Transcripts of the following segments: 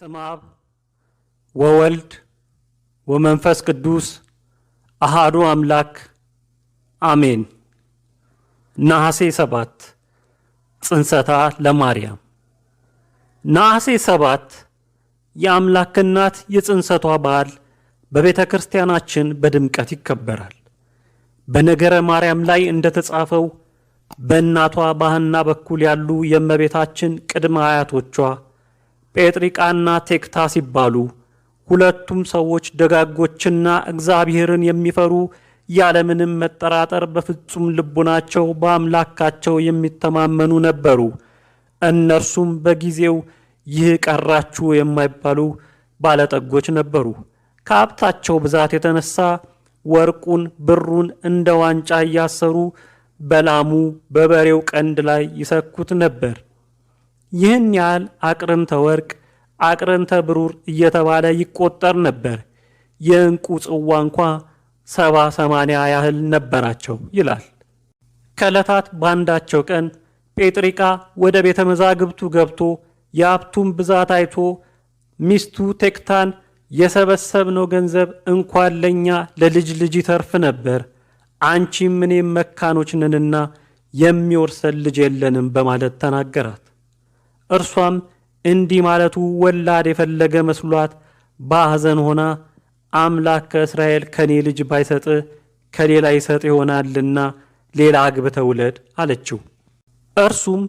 በስመ አብ ወወልድ ወመንፈስ ቅዱስ አሃዱ አምላክ አሜን። ነሐሴ 7 ጽንሰታ ለማርያም። ነሐሴ 7 የአምላክ እናት የጽንሰቷ በዓል በቤተ ክርስቲያናችን በድምቀት ይከበራል። በነገረ ማርያም ላይ እንደተጻፈው በእናቷ በሐና በኩል ያሉ የእመቤታችን ቅድመ አያቶቿ ጴጥሪቃና ቴክታ ሲባሉ ሁለቱም ሰዎች ደጋጎችና እግዚአብሔርን የሚፈሩ ያለምንም መጠራጠር በፍጹም ልቡናቸው በአምላካቸው የሚተማመኑ ነበሩ። እነርሱም በጊዜው ይህ ቀራችሁ የማይባሉ ባለጠጎች ነበሩ። ከሀብታቸው ብዛት የተነሳ ወርቁን ብሩን እንደ ዋንጫ እያሰሩ በላሙ በበሬው ቀንድ ላይ ይሰኩት ነበር። ይህን ያህል አቅርንተ ወርቅ አቅርንተ ብሩር እየተባለ ይቆጠር ነበር። የእንቁ ጽዋ እንኳ 70-80 ያህል ነበራቸው ይላል። ከዕለታት ባንዳቸው ቀን ጴጥሪቃ ወደ ቤተ መዛግብቱ ገብቶ የሀብቱን ብዛት አይቶ ሚስቱ ቴክታን የሰበሰብነው ገንዘብ እንኳን ለእኛ ለልጅ ልጅ ይተርፍ ነበር፣ አንቺም እኔም መካኖች ነንና የሚወርሰን ልጅ የለንም በማለት ተናገራት። እርሷም እንዲህ ማለቱ ወላድ የፈለገ መስሏት በሐዘን ሆና አምላክ ከእስራኤል ከኔ ልጅ ባይሰጥ ከሌላ ይሰጥ ይሆናልና ሌላ አግብተህ ውለድ አለችው። እርሱም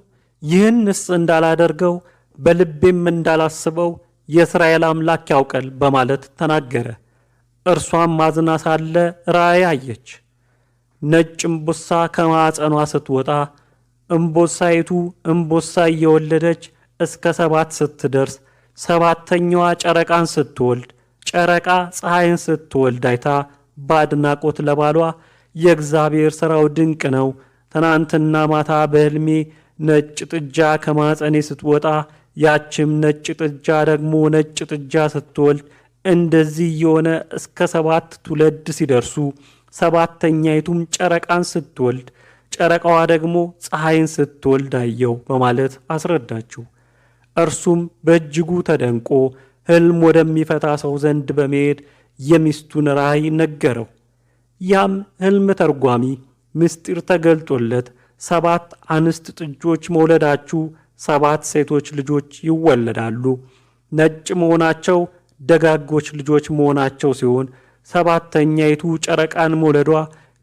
ይህንስ እንዳላደርገው በልቤም እንዳላስበው የእስራኤል አምላክ ያውቃል በማለት ተናገረ። እርሷም አዝና ሳለ ራእይ አየች። ነጭ እምቦሳ ከማዕፀኗ ስትወጣ እምቦሳይቱ እምቦሳ እየወለደች እስከ 7 ስትደርስ 7ተኛዋ ጨረቃን ስትወልድ ጨረቃ ፀሐይን ስትወልድ አይታ በአድናቆት ለባሏ የእግዚአብሔር ሥራው ድንቅ ነው፣ ትናንትና ማታ በሕልሜ ነጭ ጥጃ ከማፀኔ ስትወጣ ያችም ነጭ ጥጃ ደግሞ ነጭ ጥጃ ስትወልድ እንደዚህ የሆነ እስከ 7 ትውልድ ሲደርሱ 7ተኛይቱም ጨረቃን ስትወልድ ጨረቃዋ ደግሞ ፀሐይን ስትወልድ አየው በማለት አስረዳችው። እርሱም በእጅጉ ተደንቆ ሕልም ወደሚፈታ ሰው ዘንድ በመሄድ የሚስቱን ራእይ ነገረው። ያም ሕልም ተርጓሚ ምስጢር ተገልጦለት 7 አንስት ጥጆች መውለዳችሁ 7 ሴቶች ልጆች ይወለዳሉ፣ ነጭ መሆናቸው ደጋጎች ልጆች መሆናቸው ሲሆን 7ተኛይቱ ጨረቃን መውለዷ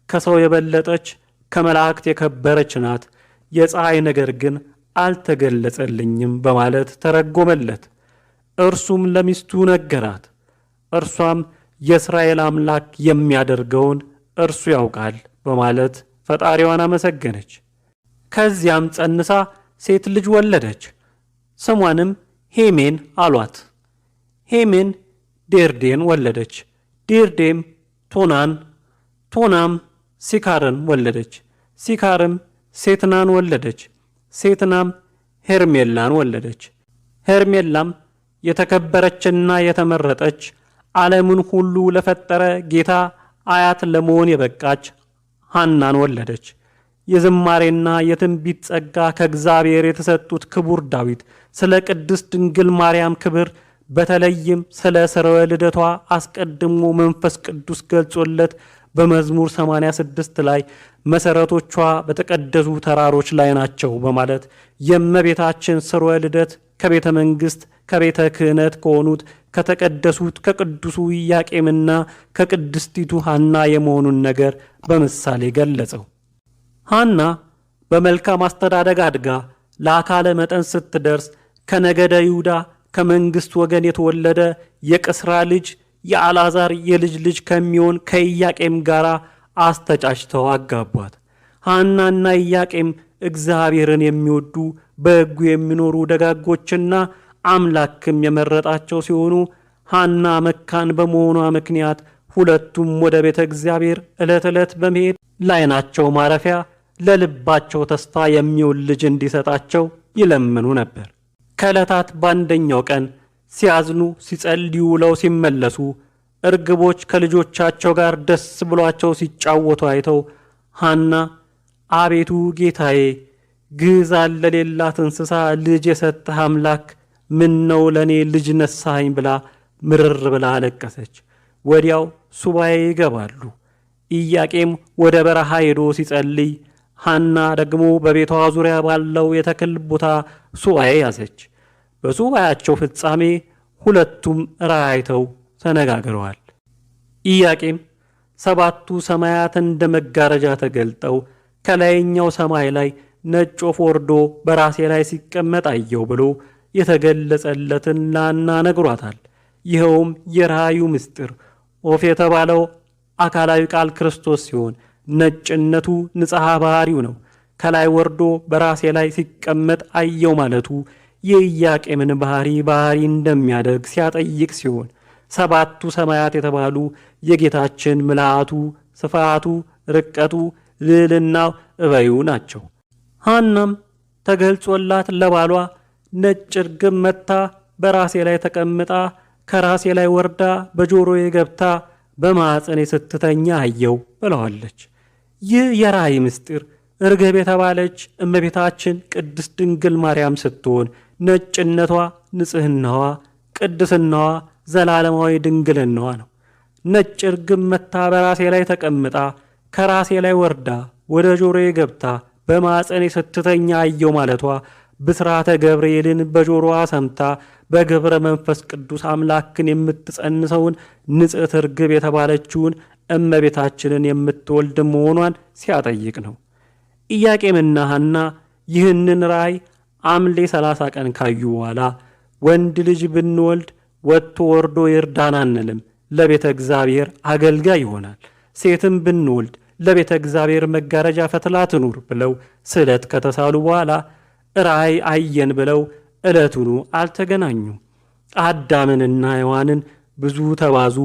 ከሰው የበለጠች ከመላእክት የከበረች ናት፣ የፀሐይ ነገር ግን አልተገለጸልኝም በማለት ተረጎመለት። እርሱም ለሚስቱ ነገራት። እርሷም የእስራኤል አምላክ የሚያደርገውን እርሱ ያውቃል በማለት ፈጣሪዋን አመሰገነች። ከዚያም ጸንሳ ሴት ልጅ ወለደች። ስሟንም ሄሜን አሏት። ሄሜን ዴርዴን ወለደች። ዴርዴም ቶናም ሲካርን ወለደች። ሲካርም ሴትናን ወለደች። ሴትናም ሄርሜላን ወለደች። ሄርሜላም የተከበረችና የተመረጠች ዓለምን ሁሉ ለፈጠረ ጌታ አያት ለመሆን የበቃች ሐናን ወለደች። የዝማሬና የትንቢት ጸጋ ከእግዚአብሔር የተሰጡት ክቡር ዳዊት ስለ ቅድስት ድንግል ማርያም ክብር በተለይም ስለ ሥርወ ልደቷ አስቀድሞ መንፈስ ቅዱስ ገልጾለት በመዝሙር 86 ላይ መሰረቶቿ በተቀደሱ ተራሮች ላይ ናቸው በማለት የእመቤታችን ሥርወ ልደት ከቤተ መንግሥት ከቤተ ክህነት ከሆኑት ከተቀደሱት ከቅዱሱ ኢያቄምና ከቅድስቲቱ ሐና የመሆኑን ነገር በምሳሌ ገለጸው። ሐና በመልካም አስተዳደግ አድጋ ለአካለ መጠን ስትደርስ ከነገደ ይሁዳ ከመንግሥት ወገን የተወለደ የቅስራ ልጅ የአልዓዛር የልጅ ልጅ ከሚሆን ከኢያቄም ጋር አስተጫጭተው አጋቧት። ሐናና ኢያቄም እግዚአብሔርን የሚወዱ በሕጉ የሚኖሩ ደጋጎችና አምላክም የመረጣቸው ሲሆኑ ሐና መካን በመሆኗ ምክንያት ሁለቱም ወደ ቤተ እግዚአብሔር ዕለት ዕለት በመሄድ ለዓይናቸው ማረፊያ ለልባቸው ተስፋ የሚውል ልጅ እንዲሰጣቸው ይለምኑ ነበር። ከዕለታት በአንደኛው ቀን ሲያዝኑ ሲጸልዩ ውለው ሲመለሱ እርግቦች ከልጆቻቸው ጋር ደስ ብሏቸው ሲጫወቱ አይተው ሐና አቤቱ ጌታዬ ግዕዛን ለሌላት እንስሳ ልጅ የሰጠህ አምላክ ምን ነው ለእኔ ልጅ ነሳኸኝ ብላ ምርር ብላ አለቀሰች። ወዲያው ሱባኤ ይገባሉ። ኢያቄም ወደ በረሃ ሄዶ ሲጸልይ፣ ሐና ደግሞ በቤቷ ዙሪያ ባለው የተክል ቦታ ሱባኤ ያዘች። በሱባኤያቸው ፍጻሜ ሁለቱም ራእይ አይተው ተነጋግረዋል። ኢያቄም ሰባቱ ሰማያት እንደ መጋረጃ ተገልጠው ከላይኛው ሰማይ ላይ ነጭ ወፍ ወርዶ በራሴ ላይ ሲቀመጥ አየው ብሎ የተገለጸለትን ለሐና ነግሯታል። ይኸውም የራእዩ ምስጢር ወፍ የተባለው አካላዊ ቃል ክርስቶስ ሲሆን ነጭነቱ ንጽሐ ባህሪው ነው። ከላይ ወርዶ በራሴ ላይ ሲቀመጥ አየው ማለቱ የኢያቄምን ባህሪ እንደሚያደርግ ሲያጠይቅ ሲሆን ሰባቱ ሰማያት የተባሉ የጌታችን ምልአቱ፣ ስፋቱ፣ ርቀቱ፣ ልዕልናው እበዩ ናቸው። ሐናም ተገልጾላት ለባሏ ነጭ ርግብ መታ በራሴ ላይ ተቀምጣ ከራሴ ላይ ወርዳ በጆሮዬ ገብታ በማዕፀኔ ስትተኛ አየው ብለዋለች። ይህ የራእይ ምስጢር ርግብ የተባለች እመቤታችን ቅድስት ድንግል ማርያም ስትሆን ነጭነቷ፣ ንጽህናዋ፣ ቅድስናዋ፣ ዘላለማዊ ድንግልናዋ ነው። ነጭ ርግብ መታ በራሴ ላይ ተቀምጣ ከራሴ ላይ ወርዳ ወደ ጆሮዬ ገብታ በማዕፀኔ ስትተኛ አየው ማለቷ ብስራተ ገብርኤልን በጆሮዋ ሰምታ በግብረ መንፈስ ቅዱስ አምላክን የምትጸንሰውን ንጽሕት ርግብ የተባለችውን እመቤታችንን የምትወልድ መሆኗን ሲያጠይቅ ነው። ኢያቄምና ሐና ይህንን ራእይ ሐምሌ 30 ቀን ካዩ በኋላ ወንድ ልጅ ብንወልድ ወጥቶ ወርዶ ይርዳን አንልም፣ ለቤተ እግዚአብሔር አገልጋይ ይሆናል። ሴትም ብንወልድ ለቤተ እግዚአብሔር መጋረጃ ፈትላ ትኑር ብለው ስዕለት ከተሳሉ በኋላ ራእይ አየን ብለው ዕለቱኑ አልተገናኙም። አዳምንና ሔዋንን ብዙ ተባዙ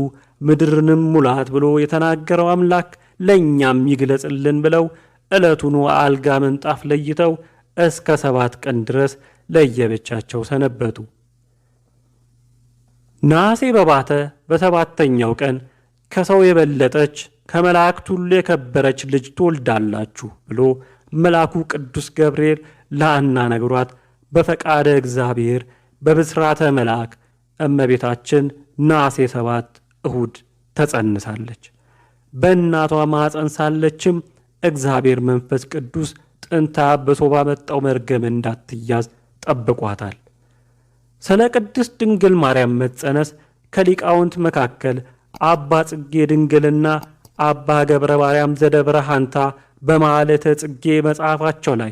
ምድርንም ሙላት ብሎ የተናገረው አምላክ ለእኛም ይግለጽልን ብለው ዕለቱኑ አልጋ ምንጣፍ ለይተው እስከ 7 ቀን ድረስ ለየብቻቸው ሰነበቱ። ነሐሴ በባተ በ7ኛው ቀን ከሰው የበለጠች ከመላእክት ሁሉ የከበረች ልጅ ትወልዳላችሁ ብሎ መልአኩ ቅዱስ ገብርኤል ለሐና ነግሯት በፈቃደ እግዚአብሔር በብስራተ መልአክ እመቤታችን ነሐሴ 7 እሁድ ተጸንሳለች። በእናቷ ማኅፀን ሳለችም እግዚአብሔር መንፈስ ቅዱስ ጥንታ አብሶ ባመጣው መርገም እንዳትያዝ ጠብቋታል። ስለ ቅድስት ድንግል ማርያም መጸነስ ከሊቃውንት መካከል አባ ጽጌ ድንግልና አባ ገብረ ማርያም ዘደብረ ሐንታ በማለተ ጽጌ መጽሐፋቸው ላይ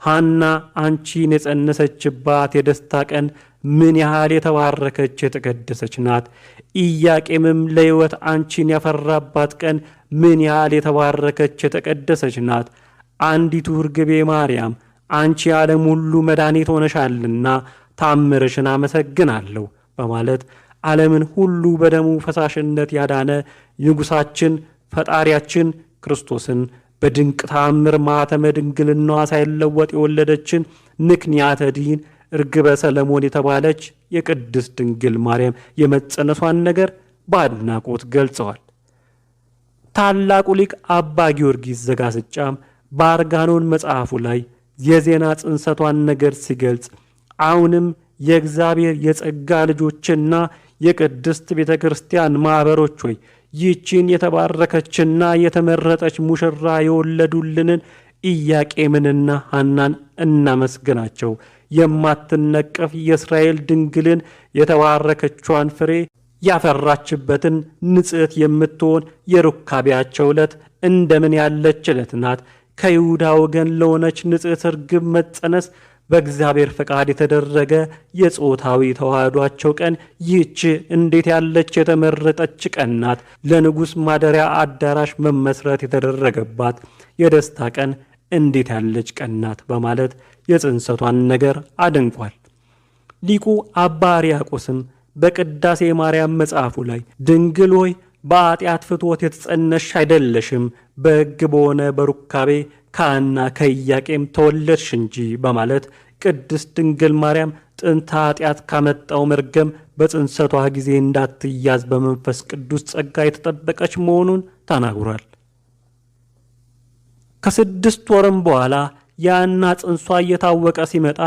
ሐና አንቺን የጸነሰችባት የደስታ ቀን ምን ያህል የተባረከች የተቀደሰች ናት። ኢያቄምም ለሕይወት አንቺን ያፈራባት ቀን ምን ያህል የተባረከች የተቀደሰች ናት። አንዲቱ ርግቤ ማርያም አንቺ ዓለም ሁሉ መድኃኒት ሆነሻልና ታምርሽን አመሰግናለሁ በማለት ዓለምን ሁሉ በደሙ ፈሳሽነት ያዳነ ንጉሣችን ፈጣሪያችን ክርስቶስን በድንቅ ታምር ማኅተመ ድንግልናዋ ሳይለወጥ የወለደችን ምክንያተ ዲን ርግበ ሰለሞን የተባለች የቅድስት ድንግል ማርያም የመጸነሷን ነገር በአድናቆት ገልጸዋል። ታላቁ ሊቅ አባ ጊዮርጊስ ዘጋስጫም በአርጋኖን መጽሐፉ ላይ የዜና ጽንሰቷን ነገር ሲገልጽ አሁንም የእግዚአብሔር የጸጋ ልጆችና የቅድስት ቤተ ክርስቲያን ማኅበሮች ሆይ ይህችን የተባረከችና የተመረጠች ሙሽራ የወለዱልንን ኢያቄምንና ሐናን እናመስግናቸው። የማትነቀፍ የእስራኤል ድንግልን የተባረከቿን ፍሬ ያፈራችበትን ንጽሕት የምትሆን የሩካቤያቸው ዕለት እንደምን ያለች ዕለት ናት! ከይሁዳ ወገን ለሆነች ንጽሕት ርግብ መጸነስ በእግዚአብሔር ፈቃድ የተደረገ የጾታዊ ተዋህዷቸው ቀን ይህች እንዴት ያለች የተመረጠች ቀን ናት! ለንጉሥ ማደሪያ አዳራሽ መመስረት የተደረገባት የደስታ ቀን እንዴት ያለች ቀን ናት! በማለት የጽንሰቷን ነገር አድንቋል። ሊቁ አባ ሕርያቆስም በቅዳሴ ማርያም መጽሐፉ ላይ ድንግል ሆይ በኃጢአት ፍትወት የተጸነሽ አይደለሽም፣ በሕግ በሆነ በሩካቤ ከሐና ከኢያቄም ተወለድሽ እንጂ በማለት ቅድስት ድንግል ማርያም ጥንተ ኃጢአት ካመጣው መርገም በጽንሰቷ ጊዜ እንዳትያዝ በመንፈስ ቅዱስ ጸጋ የተጠበቀች መሆኑን ተናግሯል። ከ6 ወርም በኋላ ያና ጽንሷ እየታወቀ ሲመጣ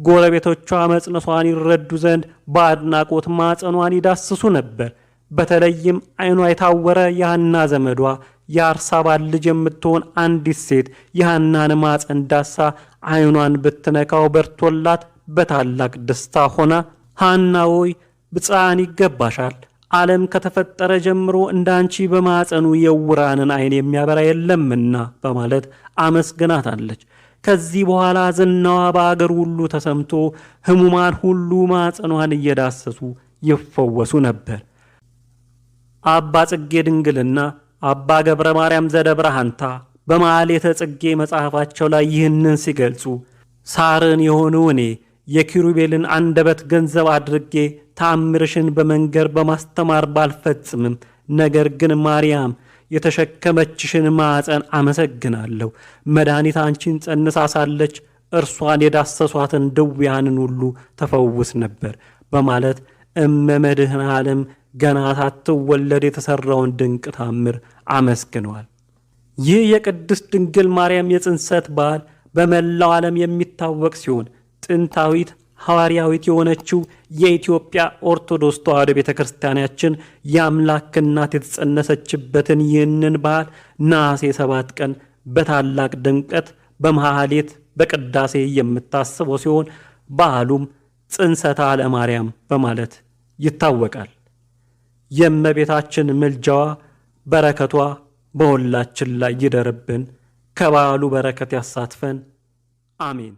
ጎረቤቶቿ መጽነሷን ይረዱ ዘንድ በአድናቆት ማጸኗን ይዳስሱ ነበር። በተለይም ዓይኗ የታወረ የሐና ዘመዷ የአርሳባል ልጅ የምትሆን አንዲት ሴት የሐናን ማጸን ዳሳ ዓይኗን ብትነካው በርቶላት በታላቅ ደስታ ሆና ሐና ሆይ ብፅዓን ይገባሻል፣ ዓለም ከተፈጠረ ጀምሮ እንዳንቺ በማጸኑ የዕውራንን ዓይን የሚያበራ የለምና በማለት አመስግናታለች። ከዚህ በኋላ ዝናዋ በአገር ሁሉ ተሰምቶ ሕሙማን ሁሉ ማጸኗን እየዳሰሱ ይፈወሱ ነበር። አባ ጽጌ ድንግልና አባ ገብረ ማርያም ዘደብረሃንታ በማኅሌተ ጽጌ መጽሐፋቸው ላይ ይህንን ሲገልጹ ሳርን የሆነው እኔ የኪሩቤልን አንደበት ገንዘብ አድርጌ ታምርሽን በመንገር በማስተማር ባልፈጽምም፣ ነገር ግን ማርያም የተሸከመችሽን ማዕፀን አመሰግናለሁ። መድኃኒት አንቺን ጸንሳ ሳለች እርሷን የዳሰሷትን ድውያንን ሁሉ ተፈውስ ነበር በማለት እመመድህን ዓለም ገና ሳትወለድ የተሠራውን ድንቅ ታምር አመስግነዋል። ይህ የቅድስት ድንግል ማርያም የጽንሰት በዓል በመላው ዓለም የሚታወቅ ሲሆን ጥንታዊት ሐዋርያዊት የሆነችው የኢትዮጵያ ኦርቶዶክስ ተዋሕዶ ቤተ ክርስቲያናችን የአምላክ እናት የተጸነሰችበትን ይህንን በዓል ነሐሴ 7 ቀን በታላቅ ድምቀት በማኅሌት በቅዳሴ የምታስበው ሲሆን በዓሉም ጽንሰተ ለማርያም በማለት ይታወቃል። የእመቤታችን ምልጃዋ በረከቷ በሁላችን ላይ ይደርብን። ከበዓሉ በረከት ያሳትፈን። አሜን።